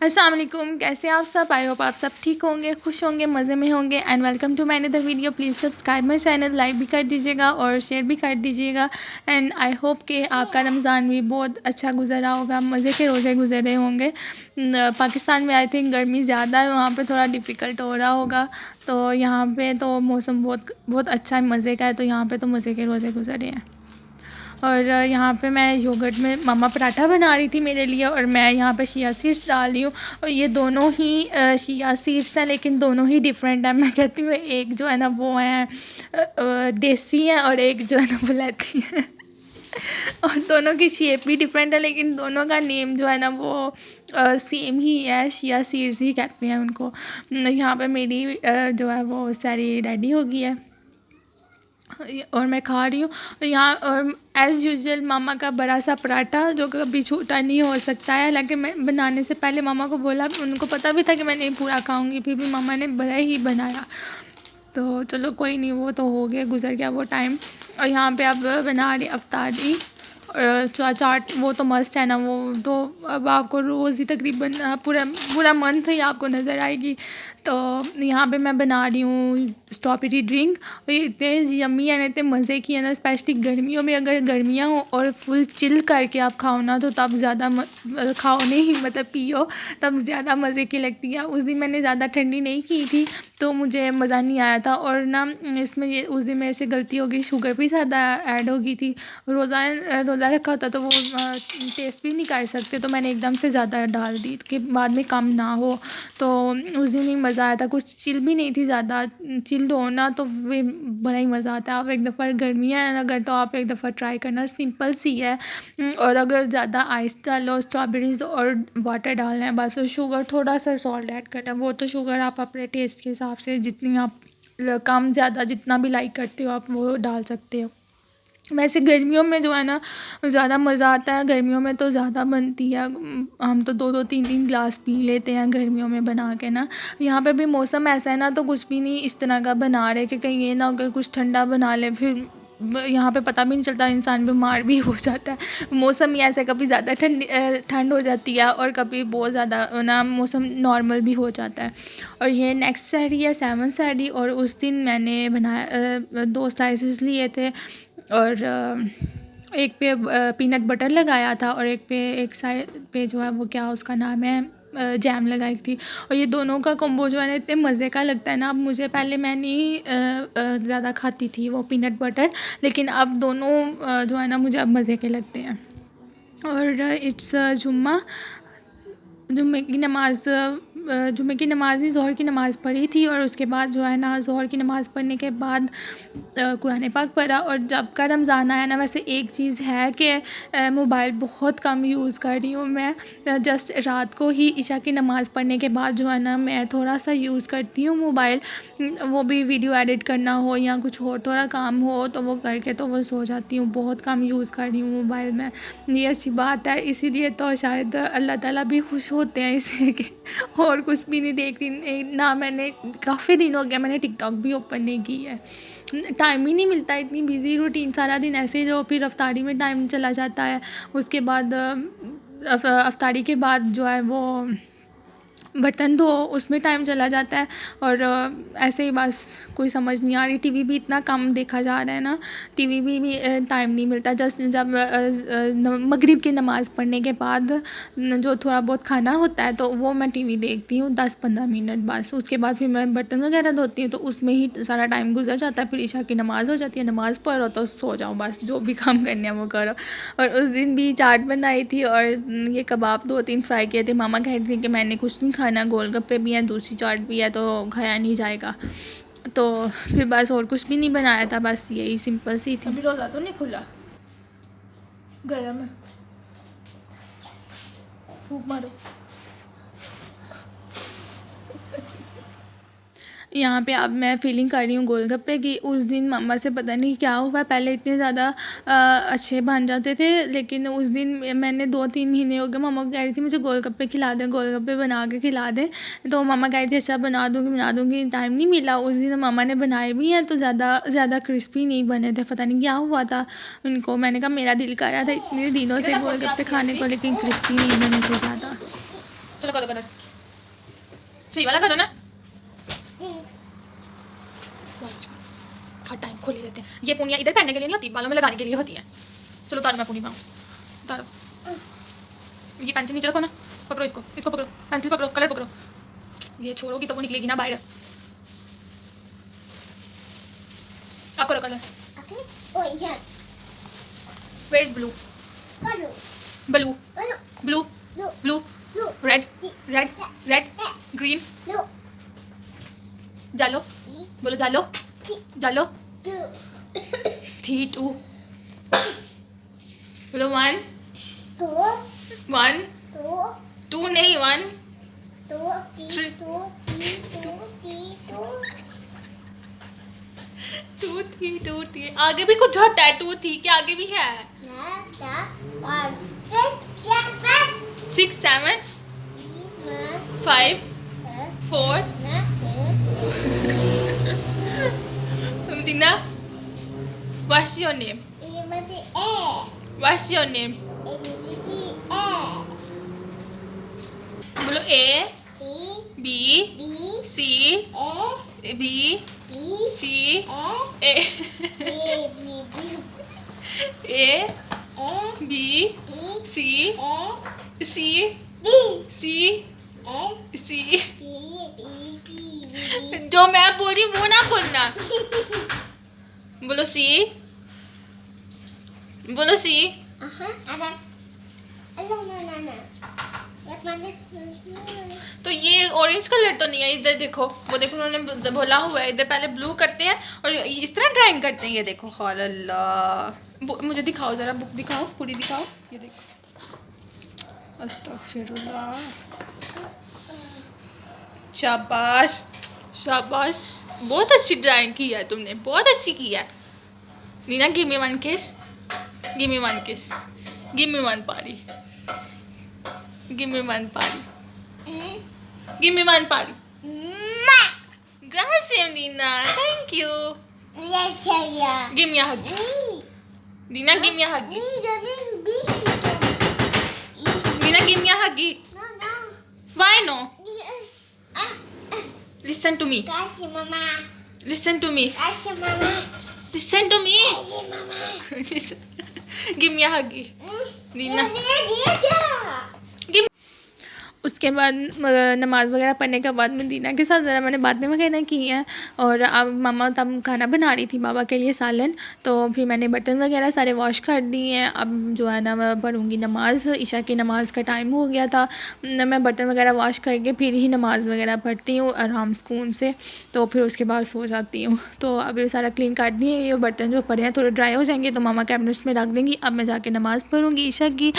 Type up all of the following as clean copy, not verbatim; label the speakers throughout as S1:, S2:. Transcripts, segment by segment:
S1: अस्सलाम वालेकुम, कैसे हैं आप सब। आई होप आप सब ठीक होंगे, खुश होंगे, मज़े में होंगे। And welcome to my another video. Please subscribe my channel, like भी कर दीजिएगा और शेयर भी कर दीजिएगा। एंड आई होप कि आपका रमज़ान भी बहुत अच्छा गुजरा होगा, मज़े के रोज़े गुजरे होंगे। पाकिस्तान में आई थिंक गर्मी ज़्यादा है, वहाँ पे थोड़ा डिफ़िकल्ट हो रहा होगा। तो यहाँ पे तो मौसम बहुत बहुत अच्छा है, मज़े का है। तो यहाँ पे तो मज़े के रोज़े गुजरे हैं। और यहाँ पे मैं योगर्ट में मम्मा पराठा बना रही थी मेरे लिए, और मैं यहाँ पे चिया सीड्स डाल रही हूँ। और ये दोनों ही चिया सीड्स हैं, लेकिन दोनों ही डिफरेंट हैं। मैं कहती हूँ एक जो है ना वो है देसी है, और एक जो है ना विलायती है। और दोनों की शेप भी डिफरेंट है, लेकिन दोनों का नेम जो है ना वो सेम ही है, चिया सीड्स ही कहते हैं उनको। यहाँ पे मेरी जो है वो सारी रेडी हो गई है और मैं खा रही हूँ यहाँ। और एज़ यूजुअल मामा का बड़ा सा पराठा जो कभी छोटा नहीं हो सकता है। हालांकि मैं बनाने से पहले मामा को बोला, उनको पता भी था कि मैं नहीं पूरा खाऊंगी, फिर भी मामा ने बड़ा ही बनाया। तो चलो कोई नहीं, वो तो हो गया, गुजर गया वो टाइम। और यहाँ पे अब बना रही अफ्तारी और चाट, वो तो मस्त है ना, वो तो अब आपको रोज़ ही तकरीबन पूरा पूरा मंथ ही आपको नज़र आएगी। तो यहाँ पे मैं बना रही हूँ स्ट्रॉबेरी ड्रिंक। और ये इतने यम्मी है ना, इतने मज़े की है ना, स्पेशली गर्मियों में। अगर गर्मियाँ हो और फुल चिल करके आप खाओ ना, तो तब ज़्यादा खाओ नहीं, मतलब पियो, तब ज़्यादा मज़े की लगती है। उस दिन मैंने ज़्यादा ठंडी नहीं की थी, तो मुझे मज़ा नहीं आया था। और ना इसमें ये उस दिन मेरे से गलती हो गई, शुगर भी ज़्यादा ऐड हो गई थी। रोज़ा रखा होता तो वो टेस्ट भी नहीं कर सकते, तो मैंने एकदम से ज़्यादा डाल दी कि बाद में कम ना हो। तो उस दिन ही मज़ा आया था। कुछ चिल भी नहीं थी ज़्यादा, चिल्ड हो ना तो वे बड़ा ही मज़ा आता है। आप एक दफ़ा, गर्मियाँ हैं अगर, तो आप एक दफ़ा ट्राई करना, सिंपल सी है। और अगर ज़्यादा आइस डालो, स्ट्रॉबेरीज़ और वाटर डालना है बस, और शुगर, थोड़ा सा सॉल्ट ऐड करना है। वो तो शुगर आप अपने टेस्ट के हिसाब से जितनी आप कम ज़्यादा जितना भी लाइक करते हो आप वो डाल सकते हो। वैसे गर्मियों में जो है ना ज़्यादा मज़ा आता है, गर्मियों में तो ज़्यादा बनती है। हम तो 2-2 3-3 ग्लास पी लेते हैं गर्मियों में बना के ना। यहाँ पे भी मौसम ऐसा है ना, तो कुछ भी नहीं इस तरह का बना रहे कि कहीं ये ना अगर कुछ ठंडा बना ले, फिर यहाँ पे पता भी नहीं चलता, इंसान बीमार भी हो जाता है। मौसम ही ऐसा है, कभी ज़्यादा ठंड हो जाती है और कभी बहुत ज़्यादा ना मौसम नॉर्मल भी हो जाता है। और ये नेक्स्ट सहरी है, 7 सहरी। और उस दिन मैंने बनाया 2 स्लाइसेस लिए थे, और एक पे पीनट बटर लगाया था, और एक साइड पे जो है वो क्या उसका नाम है, जैम लगाई थी। और ये दोनों का कॉम्बो जो है ना इतने मज़े का लगता है ना। अब मुझे पहले मैं नहीं ज़्यादा खाती थी वो पीनट बटर, लेकिन अब दोनों जो है ना मुझे अब मज़े के लगते हैं। और इट्स जुम्मा, जुम्मे की नमाज़ नहीं, ज़ोहर की नमाज़ पढ़ी थी। और उसके बाद जो है ना ज़ोहर की नमाज़ पढ़ने के बाद कुरान पाक पढ़ा। और जब का रमज़ान आया ना, वैसे एक चीज़ है कि मोबाइल बहुत कम यूज़ कर रही हूँ मैं। जस्ट रात को ही इशा की नमाज़ पढ़ने के बाद जो है ना मैं थोड़ा सा यूज़ करती हूँ मोबाइल, वो भी वीडियो एडिट करना हो या कुछ और थोड़ा काम हो तो वो करके तो वो सो जाती हूँ। बहुत कम यूज़ कर रही हूँ मोबाइल में, ये अच्छी बात है। इसीलिए तो शायद अल्लाह ताला भी खुश होते हैं इससे कि और कुछ भी नहीं देख रही ना। मैंने काफ़ी दिन हो गया मैंने टिकटॉक भी ओपन नहीं की है, टाइम ही नहीं मिलता, इतनी बिजी रूटीन, सारा दिन ऐसे ही जो, फिर अफ्तारी में टाइम चला जाता है। उसके बाद अफ्तारी के बाद जो है वो बर्तन धो, उसमें टाइम चला जाता है। और ऐसे ही बस कोई समझ नहीं आ रही। टीवी भी इतना कम देखा जा रहा है ना, टीवी भी टाइम नहीं मिलता। जस्ट जब मगरिब की नमाज़ पढ़ने के बाद जो थोड़ा बहुत खाना होता है तो वो मैं टीवी देखती हूँ 10-15 मिनट बस। उसके बाद फिर मैं बर्तन वगैरह धोती हूँ, तो उसमें ही सारा टाइम गुजर जाता है। फिर इशा की नमाज़ हो जाती है, नमाज़ पढ़ो तो सो जाओ, बस जो भी काम करने हैं वो करो। और उस दिन भी चाट बनाई थी और ये कबाब 2-3 फ्राई किए थे। मामा कह रही थी कि मैंने कुछ नहीं खाना, गोलगप्पे भी हैं, दूसरी चाट भी है, तो खाया नहीं जाएगा। तो फिर बस और कुछ भी नहीं बनाया था, बस यही सिंपल सी थी। अभी रोज़ा तो नहीं खुला, गया मैं, फूक मारो। यहाँ पे अब मैं फीलिंग कर रही हूँ गोलगप्पे की। उस दिन मम्मा से पता नहीं क्या हुआ, पहले इतने ज़्यादा अच्छे बन जाते थे, लेकिन उस दिन मैंने 2-3 महीने हो गए, मम्मा कह रही थी मुझे गोलगप्पे खिला दें, गोलगप्पे बना के खिला दें। तो मम्मा कह रही थी अच्छा बना दूँगी, टाइम नहीं मिला। उस दिन मम्मा ने बनाए भी हैं तो ज़्यादा क्रिस्पी नहीं बने थे, पता नहीं क्या हुआ था उनको। मैंने कहा मेरा दिल कर रहा था इतने दिनों से गोलगप्पे खाने को, लेकिन क्रिस्पी नहीं बने थे ज़्यादा। चलो करो कलर, सही वाला करो ना। हर टाइम खोले रहते हैं। ये पूनियाँ इधर पहनने के लिए नहीं होती, बालों में लगाने के लिए होती है। चलो उतारो, मैं पूनी पाऊँ, उतारो। ये पेंसिल नीचे रखो ना, पकड़ो इसको, इसको पकड़ो, पेंसिल पकड़ो, कलर पकड़ो। ये छोड़ोगी तो वो निकलेगी ना बाहर। आप करो colour. Where is blue? Blue blue blue red red red green जालो, बोलो जालो जालो। 3 2 बोलो 1 1 2 नहीं 1 3 2 3 2 3। आगे भी कुछ होता है, 2 3 के आगे भी है। 6 7 5 4 Dina, what's your name? What's your name? बोलो A B C B C A A B C C C C। जो मैं बोल रही हूँ वो ना बोलना। बोलो सी, बोलो सी। तो ये ऑरेंज कलर तो नहीं है, इधर देखो, वो देखो उन्होंने बोला हुआ है इधर पहले ब्लू करते हैं और इस तरह ड्राइंग करते हैं। ये देखो, हाल अल्लाह। मुझे दिखाओ ज़रा, बुक दिखाओ, पूरी दिखाओ। ये देखो, अस्तगफिरुल्लाह। शाबाश शाबाश, बहुत अच्छी ड्राइंग की है तुमने, बहुत अच्छी की है। नीना गिव मी 1 किस, गिव मी 1 किस, गिव मी 1 पारी, गिव मी 1 पारी, गिव मी 1 पारी। Gracias Nina, thank you. Give me a hug. Nina, give me a hug. Nina, give me a hug. Why no? Listen to me. Listen to me. Listen to me. Listen. Give me a hug. Nina. Give. उसके बाद नमाज़ वगैरह पढ़ने के बाद मैं दीना के साथ ज़रा मैंने बातें वगैरह की हैं। और अब मामा तब खाना बना रही थी बाबा के लिए सालन, तो फिर मैंने बर्तन वगैरह सारे वॉश कर दिए हैं। अब जो है ना मैं पढ़ूँगी नमाज़, ईशा की नमाज़ का टाइम हो गया था। मैं बर्तन वगैरह वॉश करके फिर ही नमाज़ वगैरह पढ़ती हूँ आराम सुकून से, तो फिर उसके बाद सो जाती हूँ। तो अब ये सारा क्लीन कर दिए, ये बर्तन जो पड़े हैं थोड़े ड्राई हो जाएंगे तो मामा कैबिनेट्स में रख देंगी। अब मैं जाके नमाज़ पढ़ूँगी ईशा की।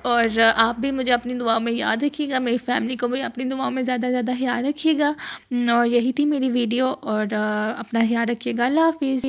S1: और आप भी मुझे अपनी दुआ में याद रखिएगा, मेरी फैमिली को भी अपनी दुआओं में ज़्यादा ज़्यादा ख्याल रखिएगा। और यही थी मेरी वीडियो, और अपना ख्याल रखिएगा। अल्लाह हाफिज़।